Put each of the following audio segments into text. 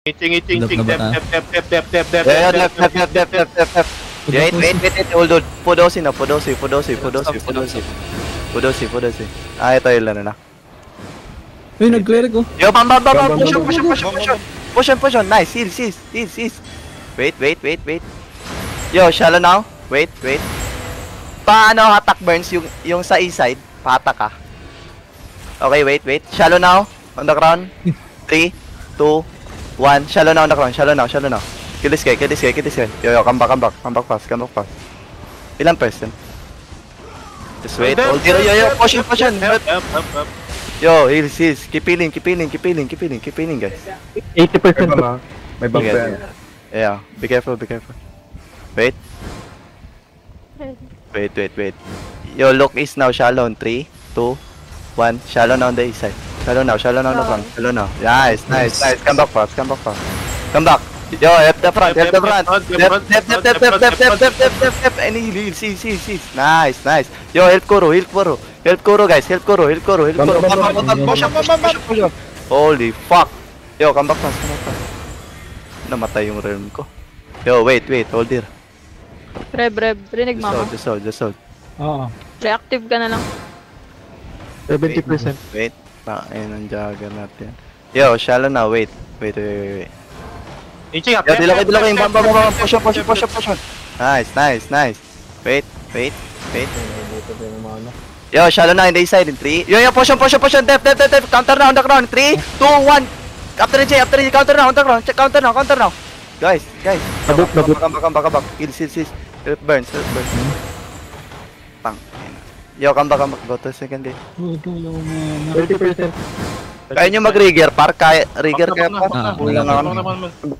Ching. Left na ba tayo? Dep. Yeah, left. Wait. Hold on. Podosi na. Podosi. Ah, ito yung lano na. Uy, nag-cleric ko. Yo, bam. Push on. Nice. Heal. Wait. Yo, shallow now. Wait. Paano attack burns yung sa east side? Patak ka. Okay, wait. Shallow now. On the ground. 3, 2, 1. Shallow now on the ground. Shallow now. Kill this guy. Yo, come back fast. Ilang person? Just wait. Hold here. Yo, push on. Yo, heals. Keep healing, guys. 80% na. May bug Okay. ba yan? Yeah, be careful. Wait. Yo, look east now, shallow on 3, 2, 1. Shallow now on the east side. Shallow now on the front. Shallow now. Nice. Come back fast. Come back. Yo, help the front. Dep. And heal. See. Nice. Yo, help Kuro, guys. Help Kuro. Push up. Holy fuck. Yo, come back fast. Namatay yung realm ko. Yo, wait. Hold here. Rev, rinig mo ako. Just hold. Oo. Reactive ka na lang. 70%. Wait. Ayun ang jagger natin. Yo, shallow now. Wait. Ching up. Yo, dilokin. Bam. Push on. Nice. Wait. Yo, shallow now in the east side in 3. Yo, push on. Dep. Counter now on the ground. 3, 2, 1. After the J. Counter now on the ground. Counter now. Guys. Come back. Heal. Burns. Tang. Yo, come back. Go to second day. 30%. Kaya nyo mag-rigger, rigger kaya par. Kulang ako.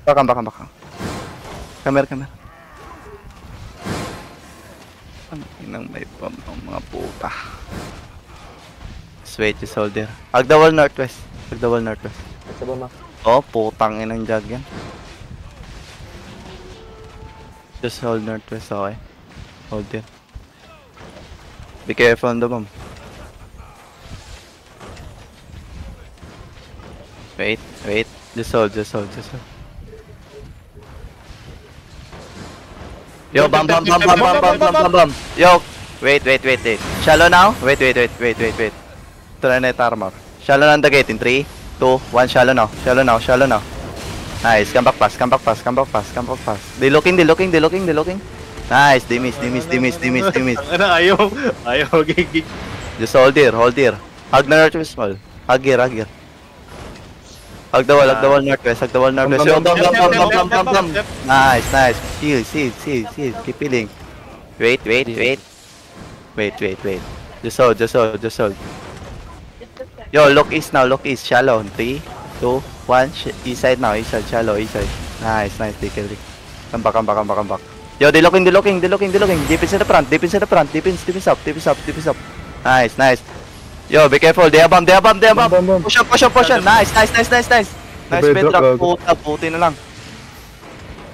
Baka. Camera. Ang inang may bomb ng mga puta. Wait, just hold there. Hug the wall northwest. Oh, putang inang jag yan. Just hold northwest, okay. Hold there. Be careful on the bomb. Wait. Just hold. Yo, bam. Yo, wait. Shallow now. Wait. Trinite armor. Shallow na the gate in 3, 2, 1. Shallow now. Nice. Come back fast. They looking. Nice. They miss. Ano, ayaw. Gig. Just hold here. Hug na northwest small. Hug here. Hug the wall northwest. Yo, bam. Nice. Heal. Keep healing. Wait. Just hold. Yo, look east now. Shallow. 3, 2, 1. East side now. Shallow. Nice. Take it. Come back. Yo, they looking. Defense in the front. Defense up. Nice. Yo, be careful. They have bomb. Push on. Nice. Nice bedrock. Puti na lang.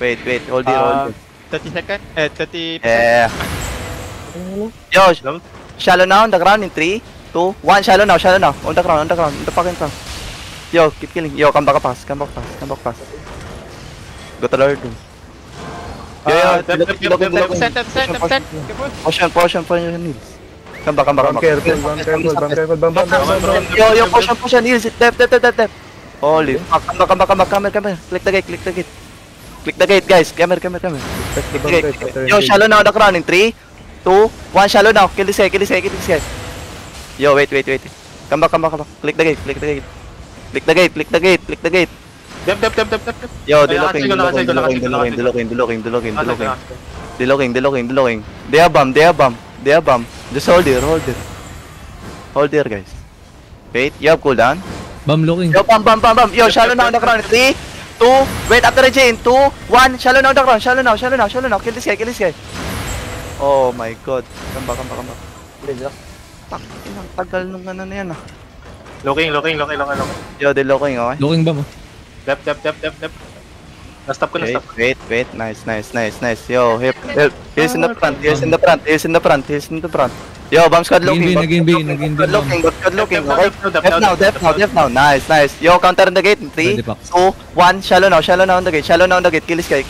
Wait. Hold here. 30 seconds? 30%? Yeah. Yo, shallow now on the ground in 3, 2, 1. Shallow now. On the ground. The fucking ground. Yo, keep killing. Yo, come back fast. Go to Lord. Yo, push on heals. Come back. Careful. Bam. Yo, push on heals. Dep. Holy fuck. Come here. Click the gate, guys. Come here. Yo, shallow now on the ground in 3, 2, 1. Shallow now. Kill this guy. Yo, wait. Come back. Click the gate. Dep. Yo, delocking. They have bomb. Just hold here, guys. Wait, you have cooldown. Bam looking. Yo, bam. Yo, shallow now on the ground. 3, 2, wait, after the chain. 2, 1. Shallow now on the ground. Shallow now. Kill this guy. Oh my god. Come back. Tak, inang tagal nung ano na yan ah. Looking. Yo, they looking, okay? Looking ba mo? Dep. Na-stop ko. Wait. Nice. Yo, help. Here's in the front. Yo, bomb squad looking. Naging B. Bomb squad looking, okay? Def now. Def now. Nice. Yo, counter on the gate. 3, 2, Ready, Pax. 1. Shallow now on the gate. Kill this guy.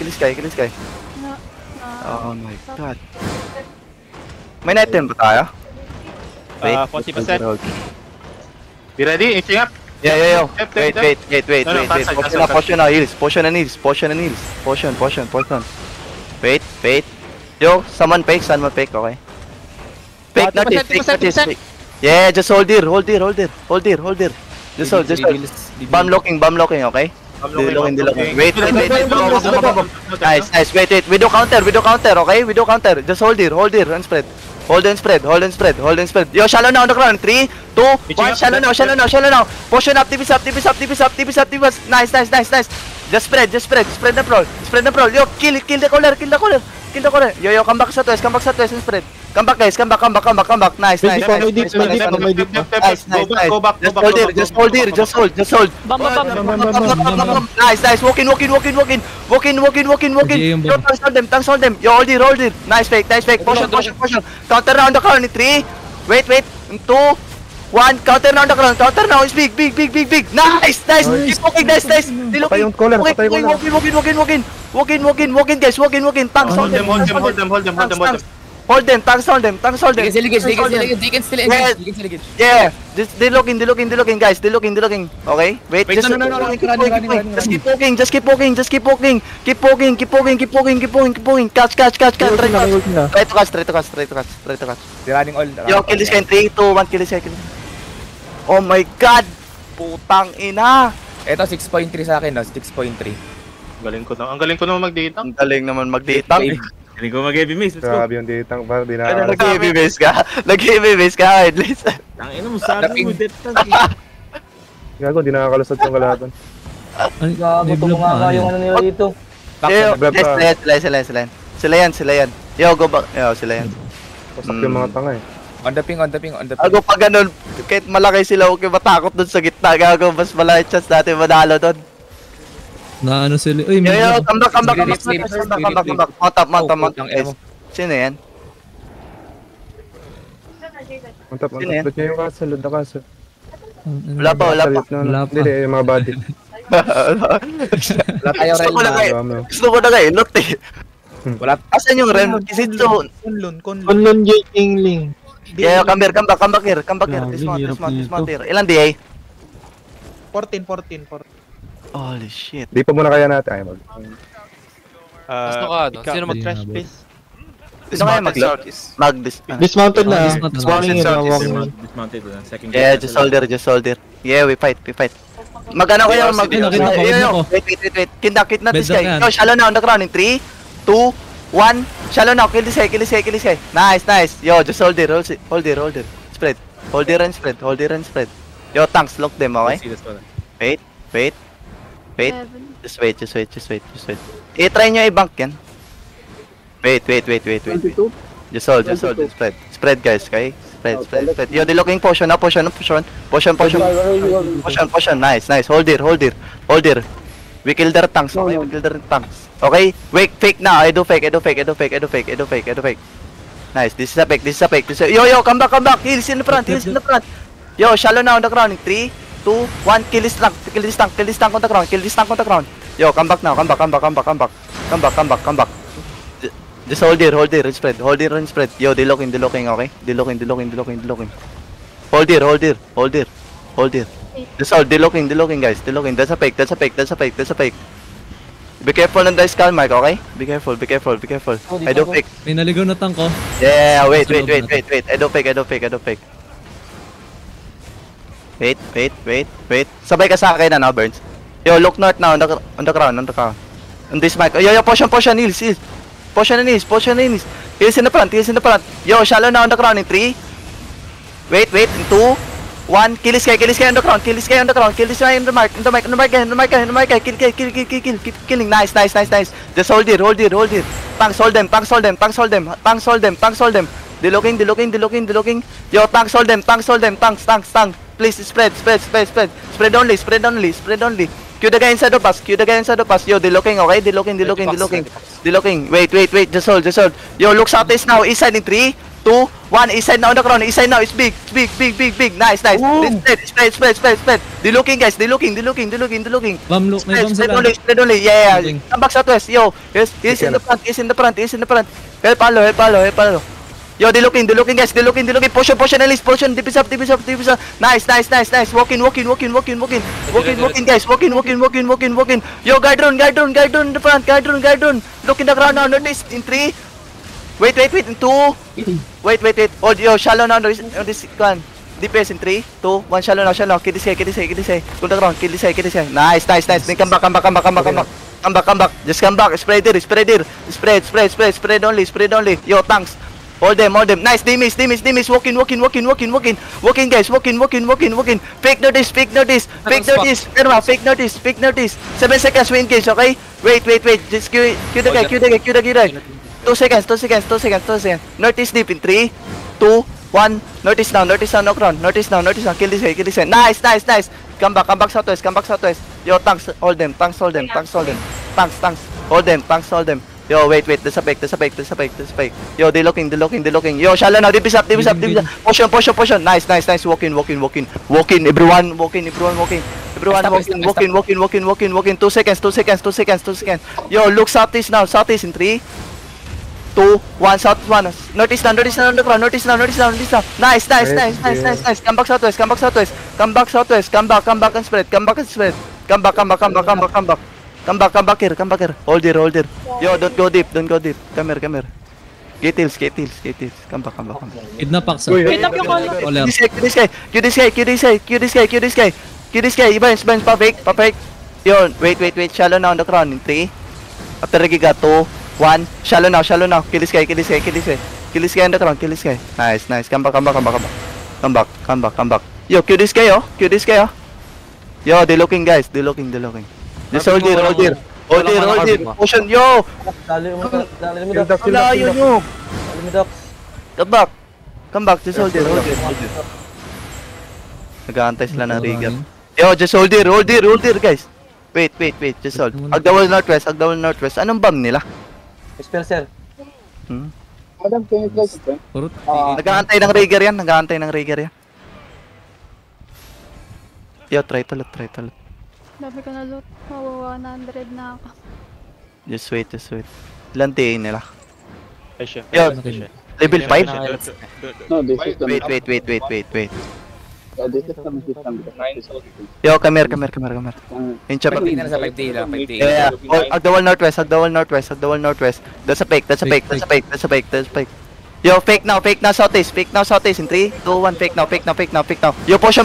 Oh my god. May net ba tayo? 40%. Be ready, inching up. Yo. Wait. Wait. No, Potion now, heals. Potion. Wait. Yo, someone fake, okay? Fake notice. Yeah, just hold here. Just hold. Bomb locking, okay? Locking. Wait. Nice. Wait. We do counter, okay? We do counter. Just hold here and spread. Hold and spread. Yo, shallow now on the ground. 3, 2, 1. Shallow now. Potion up, TPS up. Nice. Just spread the prol. Yo, kill the caller. Yo, come back sa twist and spread. Come back, guys. Come back. Nice. Just hold here. Bam. Nice. Walk in. Yo, tanks hold them. Yo, hold here. Nice fake. Potion. Counter round the corner. 3. Wait. 2, 1. Counter round the corner. Counter now is big. Nice. Keep walking, nice. Patay yung caller. Walk in, guys. Tanks hold them. Hold them. Tanks hold them. They can still engage. Yeah, they looking, guys. They looking. Okay, wait. Just keep walking. Catch. Try to catch. Running all. Yo, kill this guy in 3, 2, 1. Kill this guy. Oh my God, putang ina. Ito 6.3 sa akin, no? 6.3. Ang galing ko naman mag-data. Ang galing naman mag-datang. Hindi ko mag-heavy mace, let's go. Grabe yung datang par, di na. Nag-heavy base ka at least. Ang ina mo, sabi mo, death tank. Gago, di nakakalusot yung kalaban. Ay, may block na. nila dito. Yo, Blab ka. sila yan. Yo, go back. Yo, sila yan. Pasak yung mga tanga eh. On the ping. Ako pag ganun, kahit malaki sila, huwag kayo matakot dun sa gitna. Gago, mas malaki chance natin manalo dun. Na ano sila. Uy, Yo, may come back. Mount up. Ang Sino yan? Mantap. Sino yan? Ba't niya yung castle? Load na castle. Wala pa. Wala pa. Hindi, yung mga body. Gusto ko na kayo, lot eh. Wala. Asan yung rem? Is it so? Kunlun King. Yeah, come back here. Dismount here. Ilan DA? 14. Holy shit. Di pa muna kaya natin. Ay, mag. Gusto ka, no? Sino mag-trash, Hindi, please? Gusto kaya Dismounted na. Dismounted na. Walking. Dismounted na. Second Yeah, just hold there. Yeah, we fight. Magano kayo? Wait. Kindak this guy. Yo, shallow now on the ground in 3, 2, 1. Shallow now. Kill this guy. Nice. Yo, just hold there. Spread. Hold there and spread. Yo, tanks, lock them, okay? Wait. Just wait. Try nyo i-bank yan. Wait. Just hold. Spread, guys, okay? Spread. Yo, the looking potion. Potion. Nice. Hold here. We kill their tanks, okay? Okay? Wait, fake now. I do fake. Nice. This is a fake. Yo, come back. Heals in the front. Yo, shallow now on the ground. 3, 2, 1. Kill this tank on the ground. Yo, come back now. Come back. Just hold here and spread. Yo, they looking, okay? They looking. Hold here. Just hold, they looking, guys. That's a fake. Be careful on the skull, Mike, okay? Be careful. I do fake. May naligaw na tank ko. Yeah, wait. I do fake. Wait. Sabay ka sa akin, Burns. Yo, look north now, on the ground. On this mic. Yo, potion, heals. Potion and heals. Heals in the front. Yo, shallow now on the ground in 3. Wait, in 2, 1. Kill this guy on the ground. Kill this guy in the mic. Keep killing. Nice. Just hold here. Tanks hold them. They looking. Yo, tanks hold them. Tanks. Please spread only. Cue the guy inside the pass. Cue the guy inside the pass. Yo, delocking, okay? Delocking. Wait. Just hold. Yo, look southeast now. East side in 3, 2, 1. East side now on the ground. East side now. It's big. Nice. Spread. Delocking, guys. Delocking. Bam, look, may bam sila. Spread only. Yeah. Come back southwest. Yo, he's in the front. Help Palo. Yo, delocking, guys. Delocking. Potion, at least. Potion. Dip is up. Nice. Walking, guys. Walking. Yo, guide run in the front. Guide run. Look in the ground now. Notice in 3. Wait. In 2. Wait. Oh, yo, shallow now. On this one. DPS in 3, 2, 1. Shallow now. Kill this guy. Go the ground. Kill this guy. Nice. Then come back. Just come back. Spread here. Spread only. Yo, tanks. Hold them. Nice. Dimis. Walking, guys. Walking. Fake notice. Fake notice. 7 seconds. We engage, okay? Wait. Just Q the guy. 2 seconds. Notice deep in 3, 2, 1. Notice now. No ground. Notice now. Kill this guy. Nice. Come back southwest. Yo, tanks. Hold them. Tanks. Hold them. Yo, wait. There's a fake. Yo, they looking. Yo, shallow now. Dip is up. Potion. Nice. Walking. Everyone walking. 2 seconds. Yo, look southeast now. Southeast in 3, 2, 1. South 1. Notice now on the ground. Notice now. Nice. Come back southwest. Come back and spread. Come back here. Hold here. Yo, don't go deep. Come here. Get heals. Come back. Kidnap Aksa. Kidnap yung color. Oler. Cue this guy. Burns. Perfect. Yo, wait. Shallow now on the ground in 3. After the giga, 2, 1. Shallow now. Kill this guy. Kill this guy on the ground. Nice. Come back. Yo, cue this guy, oh. Yo, they looking, guys. Just hold here. Potion, yo. Layo nyo. Come back. Just hold here. Nag-aantay sila ng rigger. Yo, just hold here, guys. Wait. Just hold. Agdawal northwest. Anong bang nila? Spell, sir. Purot. Nag-aantay ng rigger yan. Yo, try to loot. Dami ko na loot. Mawawa 100 na ako. Just wait. Ilan tiin nila? Ay, Yo, siya. level 5? No, this is the Wait. this is the system. Yo, come here. Incha pa. Pagtingin na sa 5D lang, 5D. Yeah. Agdawal northwest. That's a fake. Yo, fake now, southeast. In 3, 2, 1, fake now. Yo, potion.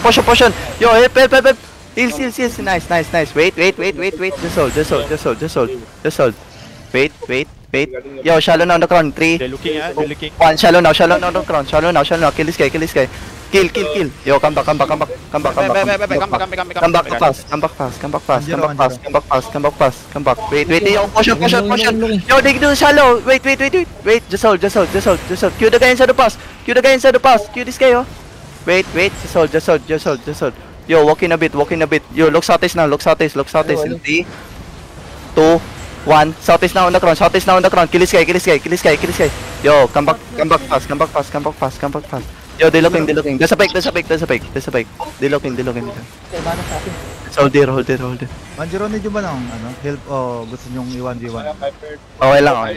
Yo, help. Heals. Nice. Wait. Just hold. Wait. Yo, shallow now on the ground. 3, They're looking. 1. Shallow now on the ground. Kill this guy. Kill. Yo, come back. Come back. Wait. Yo, potion. Yo, they do shallow. Wait. Just hold. Cue the guy inside the pass. Cue this guy, oh. Wait. Just hold. Yo, walking a bit. Yo, look southeast now. In 3, 2, 1. Southeast now on the ground. Kill this guy. Yo, come back fast. Yo, they looking. There's a fake. They looking. Hold there. Manjiro, need nyo ba ng help o gusto nyong i-1v1? Okay lang.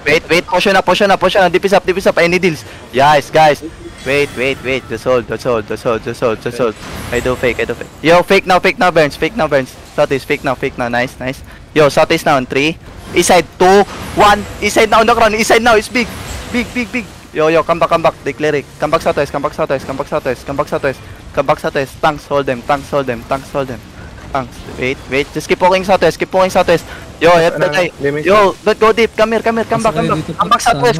Wait. Potion na. Dip is up. Any deals? Yes, guys. Wait. Just hold. I do fake. Yo, fake now, Burns. Southeast, fake now. Nice. Yo, southeast now in 3. East side, 2, 1. East side now on the ground. East side now is big. Yo, come back. Declare it. Come back southwest. Tanks, hold them. Tanks. Wait. Just keep walking southwest. Yo, help the guy. Yo, don't go deep. Come here. Come back southwest.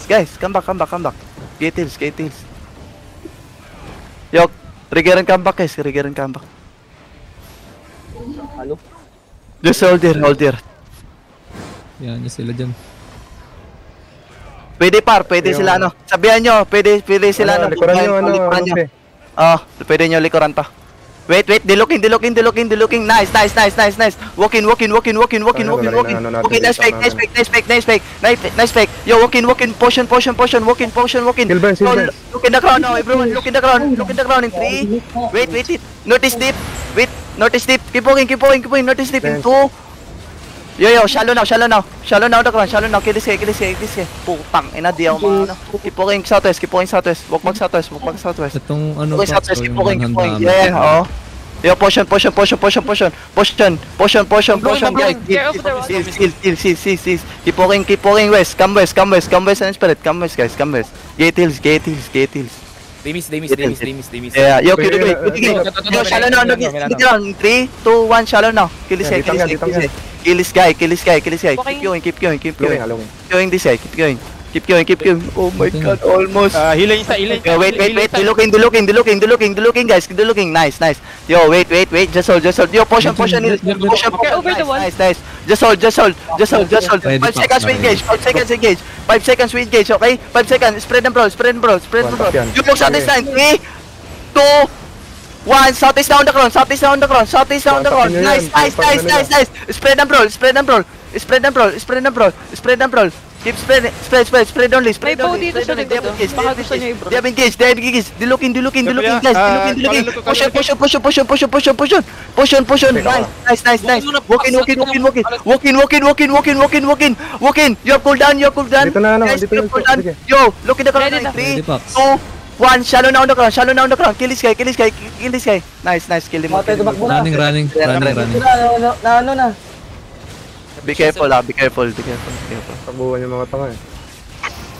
Guys, come back. Get heals. Yo, trigger and come back, guys. Halo? Just hold there. Yan, yung sila dyan. Pwede sila Sabihan nyo, pwede sila Likuran nyo, pwede nyo likuran to. Wait, dilooking. Nice. Walk in. Okay, nice fake. Yo, walk in. Potion. Walk in. Kill burns, kill burns. Look in the ground now, everyone. Look in the ground in 3. Wait. Notice deep. Keep walking. Notice deep in 2. Yo, shallow now on the ground. Kill this guy. Putang ina, di ako maano. Keep walking southwest. Walk back southwest. Itong ano Okay, Pax, southwest, so keep yung walking. 100 Yeah, oh. Yo, potion, guys. Kill. Keep walking west. Come west and spirit. Come west, guys. Gate hills. They miss. Yeah, yo, kill the gate. Yo, shallow now. 3, 2, 1, shallow now. Kill this guy. Kill this guy. Keep going. Along. Killing this guy. Keep going. Oh my god, almost. Healing isa. Yo, wait. Dilooking, guys. Nice. Yo, wait. Just hold. Yo, potion. over the wall. Nice. Just hold. 5 seconds we engage. 5 seconds we engage, okay? 5 seconds. Spread them, bro. You look southeast line. 3, 2, 1. Southeast down the crown. Nice. Spread them, bro. Keep spread only. May bow dito sa likod, oh. Baka gusto niyo i-bro. They have engaged. Dilooking, guys. Dilooking. Push. Nice. Walk in. You have cooldown. Dito na, Guys, dito you yung have cooldown. sige. Yo, look in the ground. Ready na. 3, Ready, Pax. 2, 1. Shallow now on the ground. Kill this guy. Nice. Kill him. Running. Na. Be careful. Tabuhan yung mga tanga eh.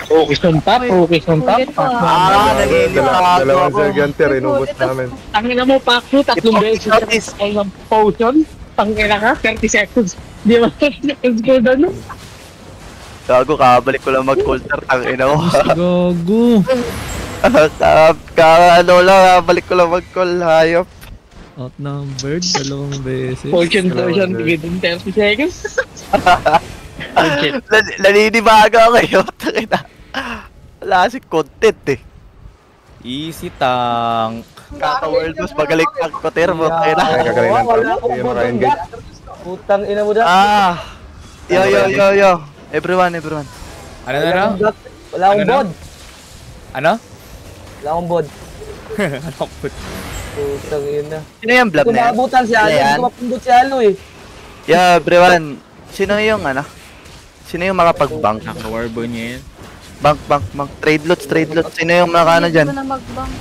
Focus on top. Dalawang Zerganter, inubos namin. Tangina mo, Paco, tatlong beses ay ng potion. Tangina ka, 30 seconds. Di ba? Seconds ko na, no? Gago, kabalik ko lang mag-coulter. Tangina mo. Gago. Balik ko lang mag-call. Hayop. Outnumbered, 2 beses. Potion within 30 seconds. Naninibaga kayo. Tangina. Wala kasi content eh. Easy tank. Kaka-world boss, magaling ang koter mo. Ay, kagaling ng tank. Hindi mo maka-engage. Putang ina mo Yo. Everyone. Ano na? Wala akong bod. Ano? Wala akong bod. Ano? Putang ina. Sino yung blob na yan? Kumabutan si Alo. Ayan. Kumapundot si Alo eh. Yeah, everyone. Sino yung makapag-bank? Naka-warbo niya yan. Bank. Trade loot. Sino yung makano dyan? Hindi ko na mag-bang.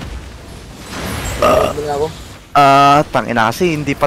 Ano ako? Tangina kasi, hindi pa